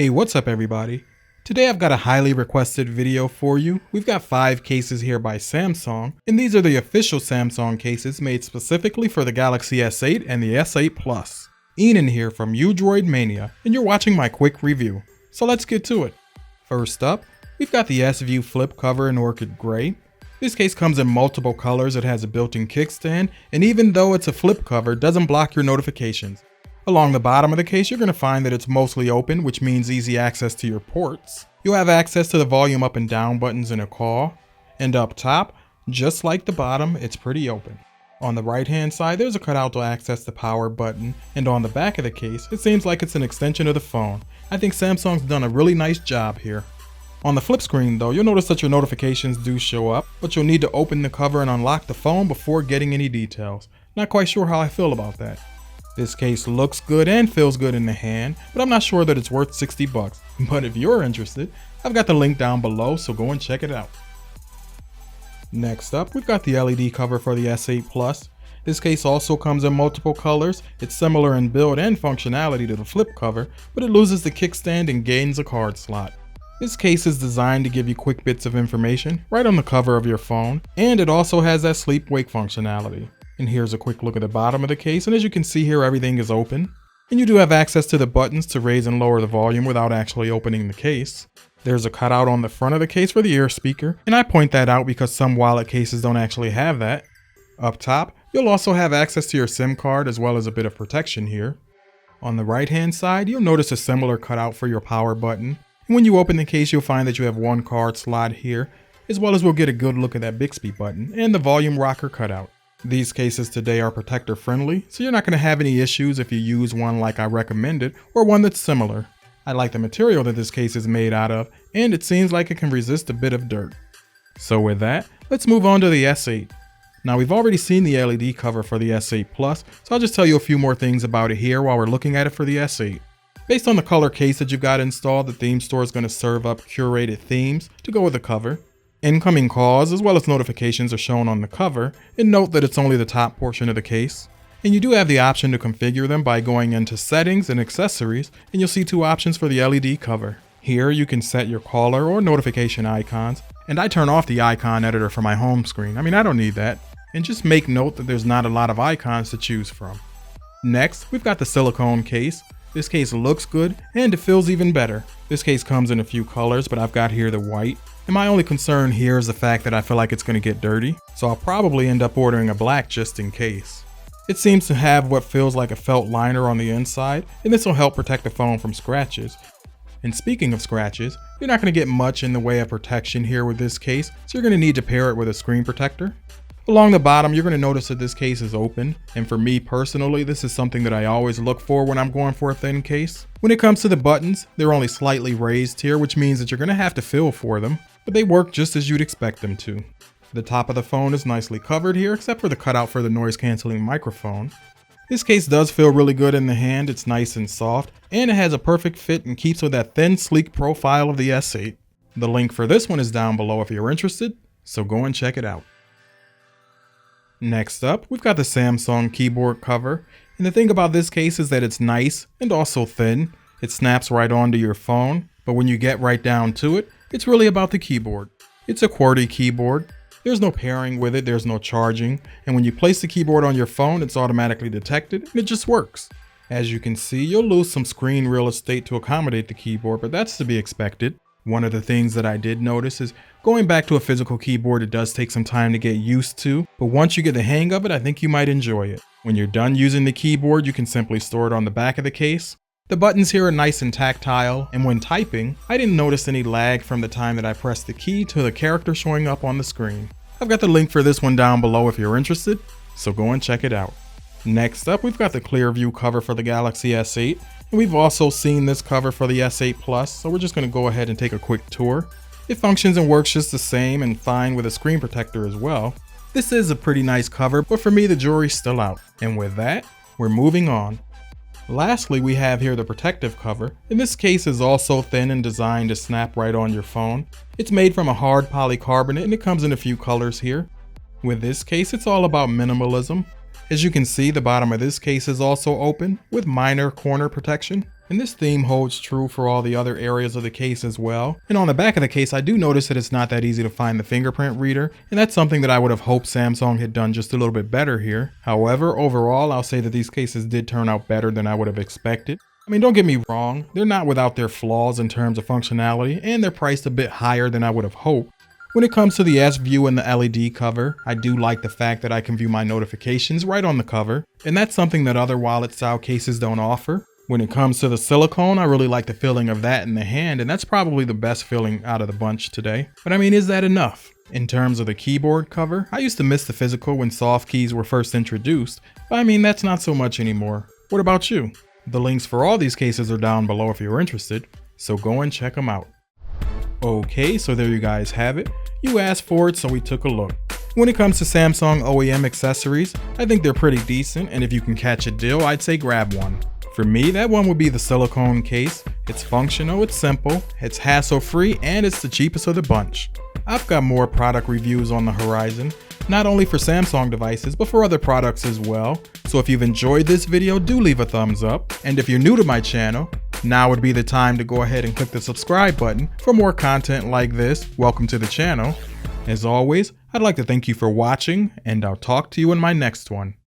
Hey, what's up everybody? Today I've got a highly requested video for you. We've got 5 cases here by Samsung, and these are the official Samsung cases made specifically for the Galaxy S8 and the S8 Plus. Enin here from U Droid Mania, and you're watching my quick review. So let's get to it. First up, we've got the S-View flip cover in Orchid Gray. This case comes in multiple colors, it has a built-in kickstand, and even though it's a flip cover, it doesn't block your notifications. Along the bottom of the case, you're going to find that it's mostly open, which means easy access to your ports. You'll have access to the volume up and down buttons in a call. And up top, just like the bottom, it's pretty open. On the right hand side, there's a cutout to access the power button. And on the back of the case, it seems like it's an extension of the phone. I think Samsung's done a really nice job here. On the flip screen though, you'll notice that your notifications do show up, but you'll need to open the cover and unlock the phone before getting any details. Not quite sure how I feel about that. This case looks good and feels good in the hand, but I'm not sure that it's worth 60 bucks. But if you're interested, I've got the link down below, so go and check it out. Next up, we've got the LED cover for the S8 Plus. This case also comes in multiple colors. It's similar in build and functionality to the flip cover, but it loses the kickstand and gains a card slot. This case is designed to give you quick bits of information right on the cover of your phone, and it also has that sleep-wake functionality. And here's a quick look at the bottom of the case, and as you can see here, everything is open. And you do have access to the buttons to raise and lower the volume without actually opening the case. There's a cutout on the front of the case for the ear speaker, and I point that out because some wallet cases don't actually have that. Up top, you'll also have access to your SIM card as well as a bit of protection here. On the right hand side, you'll notice a similar cutout for your power button. And when you open the case, you'll find that you have one card slot here, as well as we'll get a good look at that Bixby button and the volume rocker cutout. These cases today are protector friendly, so you're not going to have any issues if you use one like I recommended or one that's similar. I like the material that this case is made out of, and it seems like it can resist a bit of dirt. So with that, let's move on to the S8. Now we've already seen the LED cover for the S8 Plus, so I'll just tell you a few more things about it here while we're looking at it for the S8. Based on the color case that you've got installed, the theme store is going to serve up curated themes to go with the cover. Incoming calls as well as notifications are shown on the cover, and note that it's only the top portion of the case. And you do have the option to configure them by going into settings and accessories, and you'll see 2 options for the LED cover. Here you can set your caller or notification icons, and I turn off the icon editor for my home screen. I don't need that. And just make note that there's not a lot of icons to choose from. Next, we've got the silicone case. This case looks good and it feels even better. This case comes in a few colors, but I've got here the white. And my only concern here is the fact that I feel like it's going to get dirty, so I'll probably end up ordering a black just in case. It seems to have what feels like a felt liner on the inside, and this will help protect the phone from scratches. And speaking of scratches, you're not going to get much in the way of protection here with this case, so you're going to need to pair it with a screen protector. Along the bottom, you're going to notice that this case is open, and for me personally, this is something that I always look for when I'm going for a thin case. When it comes to the buttons, they're only slightly raised here, which means that you're going to have to feel for them, but they work just as you'd expect them to. The top of the phone is nicely covered here, except for the cutout for the noise cancelling microphone. This case does feel really good in the hand, it's nice and soft, and it has a perfect fit and keeps with that thin, sleek profile of the S8. The link for this one is down below if you're interested, so go and check it out. Next up, we've got the Samsung keyboard cover, and the thing about this case is that it's nice and also thin. It snaps right onto your phone, but when you get right down to it, it's really about the keyboard. It's a QWERTY keyboard. There's no pairing with it, there's no charging, and when you place the keyboard on your phone, it's automatically detected, and it just works. As you can see, you'll lose some screen real estate to accommodate the keyboard, but that's to be expected. One of the things that I did notice is going back to a physical keyboard, it does take some time to get used to, but once you get the hang of it, I think you might enjoy it. When you're done using the keyboard, you can simply store it on the back of the case. The buttons here are nice and tactile, and when typing, I didn't notice any lag from the time that I pressed the key to the character showing up on the screen. I've got the link for this one down below if you're interested, so go and check it out. Next up, we've got the clear view cover for the Galaxy S8. And we've also seen this cover for the S8 Plus, so we're just going to go ahead and take a quick tour. It functions and works just the same and fine with a screen protector as well. This is a pretty nice cover, but for me the jury's still out. And with that, we're moving on. Lastly, we have here the protective cover, and this case is also thin and designed to snap right on your phone. It's made from a hard polycarbonate and it comes in a few colors here. With this case, it's all about minimalism. As you can see, the bottom of this case is also open with minor corner protection. And this theme holds true for all the other areas of the case as well. And on the back of the case, I do notice that it's not that easy to find the fingerprint reader, and that's something that I would have hoped Samsung had done just a little bit better here. However, overall, I'll say that these cases did turn out better than I would have expected. I mean, don't get me wrong, they're not without their flaws in terms of functionality, and they're priced a bit higher than I would have hoped. When it comes to the S view and the LED cover, I do like the fact that I can view my notifications right on the cover, and that's something that other wallet style cases don't offer. When it comes to the silicone, I really like the feeling of that in the hand, and that's probably the best feeling out of the bunch today. But I mean, is that enough? In terms of the keyboard cover, I used to miss the physical when soft keys were first introduced, but I mean, that's not so much anymore. What about you? The links for all these cases are down below if you're interested, so go and check them out. Okay, so there you guys have it. You asked for it, so we took a look. When it comes to Samsung OEM accessories, I think they're pretty decent, and if you can catch a deal, I'd say grab one. For me, that one would be the silicone case. It's functional, it's simple, it's hassle-free, and it's the cheapest of the bunch. I've got more product reviews on the horizon, not only for Samsung devices, but for other products as well. So if you've enjoyed this video, do leave a thumbs up. And if you're new to my channel, now would be the time to go ahead and click the subscribe button for more content like this. Welcome to the channel. As always, I'd like to thank you for watching, and I'll talk to you in my next one.